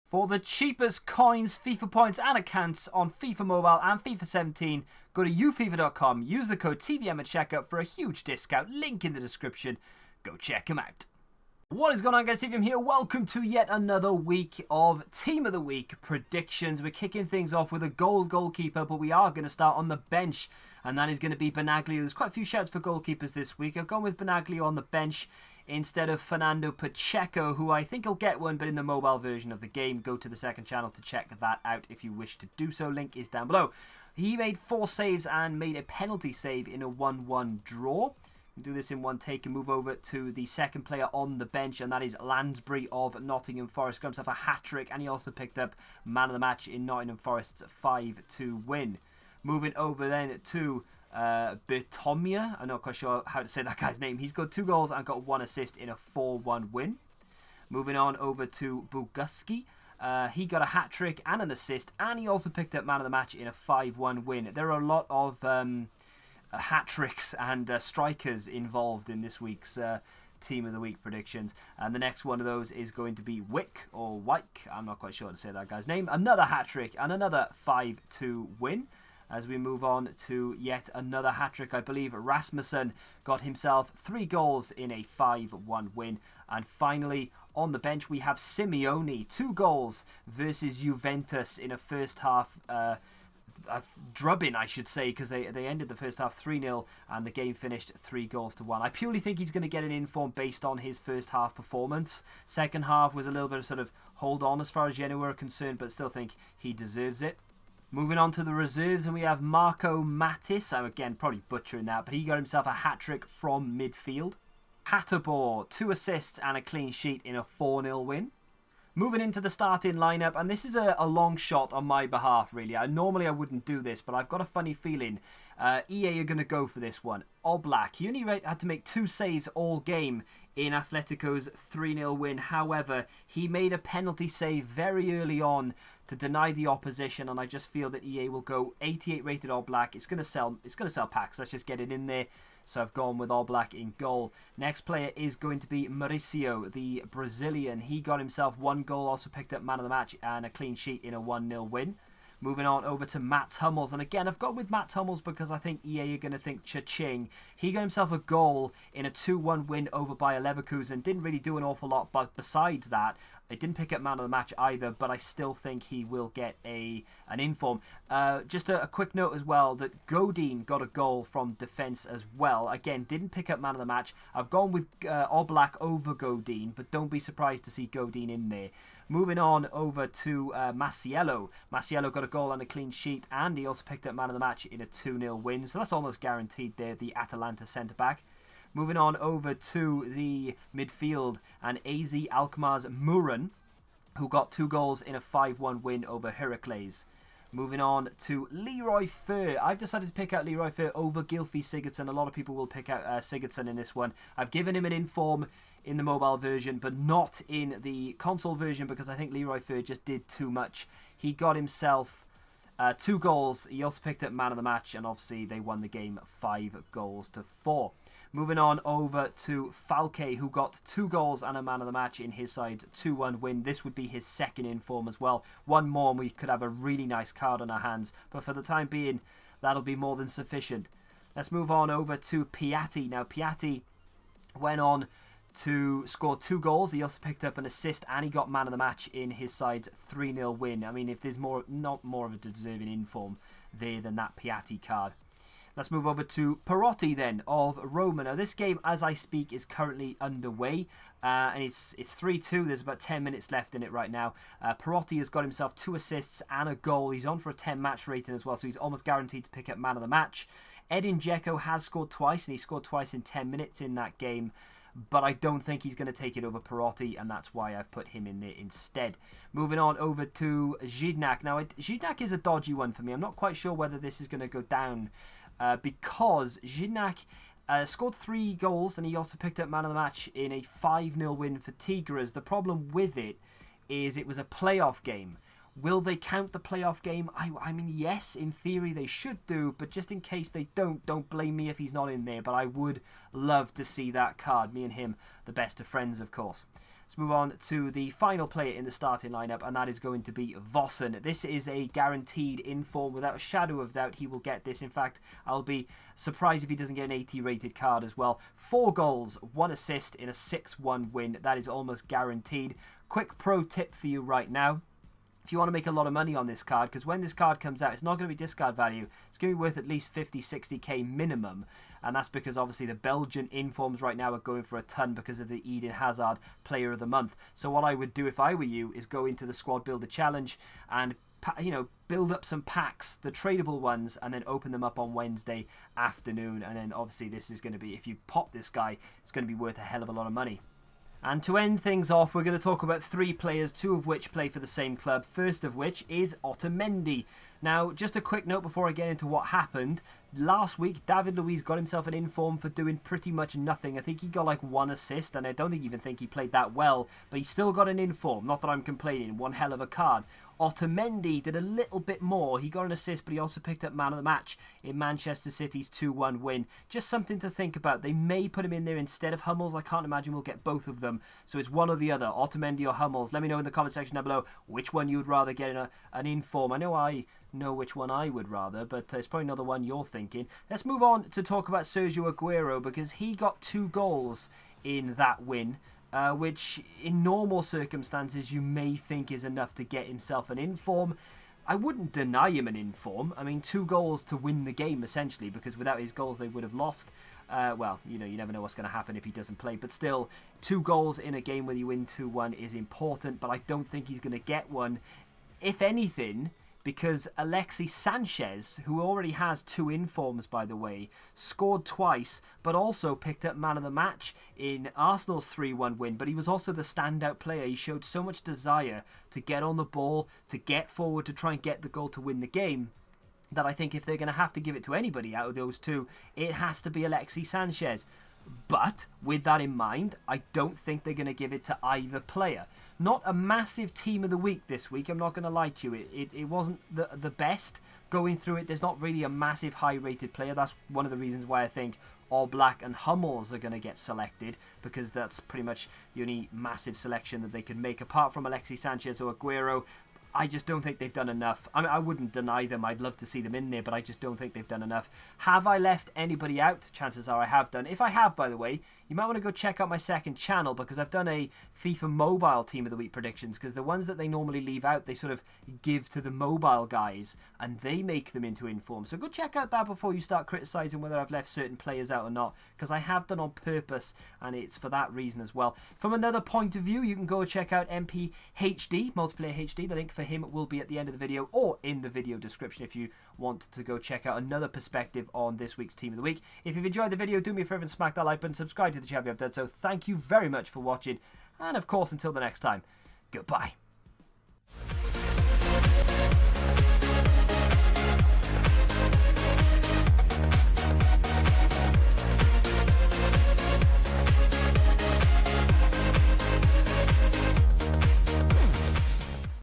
For the cheapest coins, FIFA points and accounts on FIFA Mobile and FIFA 17, go to ufifa.com, use the code TVM at checkout for a huge discount, link in the description. Go check them out. What is going on, guys? TVM here. Welcome to yet another week of Team of the Week predictions. We're kicking things off with a goalkeeper, but we are going to start on the bench, and that is going to be Benaglio. There's quite a few shouts for goalkeepers this week. I've gone with Benaglio on the bench instead of Fernando Pacheco, who I think will get one, but in the mobile version of the game. Go to the second channel to check that out if you wish to do so. Link is down below. He made 4 saves and made a penalty save in a 1-1 draw. Do this in one take and move over to the second player on the bench, and that is Lansbury of Nottingham Forest. Got himself a hat-trick, and he also picked up man of the match in Nottingham Forest's 5-2 win. Moving over then to Bertomia. I'm not quite sure how to say that guy's name. He's got 2 goals and got 1 assist in a 4-1 win. Moving on over to Buguski. He got a hat-trick and an assist, and he also picked up man of the match in a 5-1 win. There are a lot of hat-tricks and strikers involved in this week's Team of the Week predictions. And the next one of those is going to be Wick, or Wyke. I'm not quite sure how to say that guy's name. Another hat-trick and another 5-2 win. As we move on to yet another hat-trick, I believe Rasmussen got himself 3 goals in a 5-1 win. And finally, on the bench, we have Simeone, 2 goals versus Juventus in a first half a drubbing, I should say, because they ended the first half 3-0 and the game finished 3-1. I purely think he's going to get an inform based on his first half performance. Second half was a little bit of sort of hold on as far as Genoa are concerned, but still think he deserves it. Moving on to the reserves, and we have Marco Mathys. I'm again probably butchering that, but he got himself a hat-trick from midfield. Hatterbaugh, 2 assists and a clean sheet in a 4-0 win. Moving into the starting lineup, and this is a long shot on my behalf, really. Normally I wouldn't do this, but I've got a funny feeling EA are going to go for this one. Oblak, he only had to make 2 saves all game in Atletico's 3-0 win. However, he made a penalty save very early on to deny the opposition, and I just feel that EA will go 88 rated Oblak. It's going to sell packs. Let's just get it in there. So I've gone with Oblak in goal. Next player is going to be Mauricio, the Brazilian. He got himself 1 goal, also picked up man of the match and a clean sheet in a 1-0 win. Moving on over to Mats Hummels. And again, I've gone with Mats Hummels because I think EA are going to think cha-ching. He got himself a goal in a 2-1 win over Bayer Leverkusen. Didn't really do an awful lot, but besides that, it didn't pick up man of the match either, but I still think he will get an inform. Just a quick note as well that Godin got a goal from defence as well. Again, didn't pick up man of the match. I've gone with Oblak over Godin, but don't be surprised to see Godin in there. Moving on over to Masiello. Masiello got a goal and a clean sheet, and he also picked up man of the match in a 2-0 win. So that's almost guaranteed there, the Atalanta centre-back. Moving on over to the midfield, and AZ Alkmaar's Muren, who got 2 goals in a 5-1 win over Heracles. Moving on to Leroy Fer. I've decided to pick out Leroy Fer over Gylfi Sigurdsson. A lot of people will pick out Sigurdsson in this one. I've given him an inform in the mobile version, but not in the console version, because I think Leroy Fer just did too much. He got himself 2 goals. He also picked up man of the match, and obviously they won the game 5-4. Moving on over to Falke, who got 2 goals and a man of the match in his side's 2-1 win. This would be his second inform as well. 1 more and we could have a really nice card on our hands. But for the time being, that'll be more than sufficient. Let's move on over to Piatti. Now, Piatti went on to score 2 goals. He also picked up an assist, and he got man of the match in his side's 3-0 win. I mean, if there's not more of a deserving inform there than that Piatti card. Let's move over to Perotti then of Roma. Now this game, as I speak, is currently underway, and it's 3-2. There's about 10 minutes left in it right now. Perotti has got himself 2 assists and a goal. He's on for a 10 match rating as well, so he's almost guaranteed to pick up man of the match. Edin Dzeko has scored twice, and he scored twice in 10 minutes in that game. But I don't think he's going to take it over Perotti, and that's why I've put him in there instead. Moving on over to Zidnak. Now, Zidnak is a dodgy one for me. I'm not quite sure whether this is going to go down because Zidnak scored 3 goals, and he also picked up man of the match in a 5-0 win for Tigres. The problem with it is it was a playoff game. Will they count the playoff game? I mean, yes, in theory they should do, but just in case they don't blame me if he's not in there. But I would love to see that card. Me and him, the best of friends, of course. Let's move on to the final player in the starting lineup, and that is going to be VOSSEN. This is a guaranteed inform. Without a shadow of doubt, he will get this. In fact, I'll be surprised if he doesn't get an 80 rated card as well. 4 goals, 1 assist in a 6-1 win. That is almost guaranteed. Quick pro tip for you right now. If you want to make a lot of money on this card, because when this card comes out, it's not going to be discard value. It's going to be worth at least 50, 60k minimum. And that's because obviously the Belgian informs right now are going for a ton because of the Eden Hazard Player of the Month. So what I would do if I were you is go into the Squad Builder Challenge and, you know, build up some packs, the tradable ones, and then open them up on Wednesday afternoon. And then obviously this is going to be, if you pop this guy, it's going to be worth a hell of a lot of money. And to end things off, we're going to talk about 3 players, 2 of which play for the same club. First of which is Otamendi. Now, just a quick note before I get into what happened. Last week, David Luiz got himself an inform for doing pretty much nothing. I think he got like 1 assist, and I don't even think he played that well. But he still got an inform. Not that I'm complaining. One hell of a card. Otamendi did a little bit more. He got an assist, but he also picked up man of the match in Manchester City's 2-1 win. Just something to think about. They may put him in there instead of Hummels. I can't imagine we'll get both of them. So it's one or the other, Otamendi or Hummels. Let me know in the comment section down below which one you would rather get in an inform. I know which one I would rather, but it's probably not the one you're thinking. Let's move on to talk about Sergio Aguero, because he got 2 goals in that win. Which in normal circumstances you may think is enough to get himself an inform. I wouldn't deny him an inform. I mean, 2 goals to win the game essentially, because without his goals they would have lost. Well, you know, you never know what's going to happen if he doesn't play, but still 2 goals in a game where you win 2-1 is important, but I don't think he's going to get one, if anything, because Alexis Sanchez, who already has 2 informs, by the way, scored twice, but also picked up man of the match in Arsenal's 3-1 win. But he was also the standout player. He showed so much desire to get on the ball, to get forward, to try and get the goal to win the game, that I think if they're going to have to give it to anybody out of those 2, it has to be Alexis Sanchez. But with that in mind, I don't think they're going to give it to either player. Not a massive team of the week this week, I'm not going to lie to you. It wasn't the best going through it. There's not really a massive high-rated player. That's one of the reasons why I think All Black and Hummels are going to get selected, because that's pretty much the only massive selection that they can make, apart from Alexis Sanchez or Aguero. I just don't think they've done enough. I mean, I wouldn't deny them. I'd love to see them in there, but I just don't think they've done enough. Have I left anybody out? Chances are I have done. If I have, by the way, you might want to go check out my second channel, because I've done a FIFA Mobile Team of the Week predictions, because the ones that they normally leave out, they sort of give to the mobile guys, and they make them into inform. So go check out that before you start criticising whether I've left certain players out or not, because I have done on purpose, and it's for that reason as well. From another point of view, you can go check out MPHD, Multiplayer HD. The link for him will be at the end of the video or in the video description if you want to go check out another perspective on this week's Team of the Week. If you've enjoyed the video, do me a favour and smack that like button, subscribe to the channel if you have done so. Thank you very much for watching, and of course, until the next time, goodbye.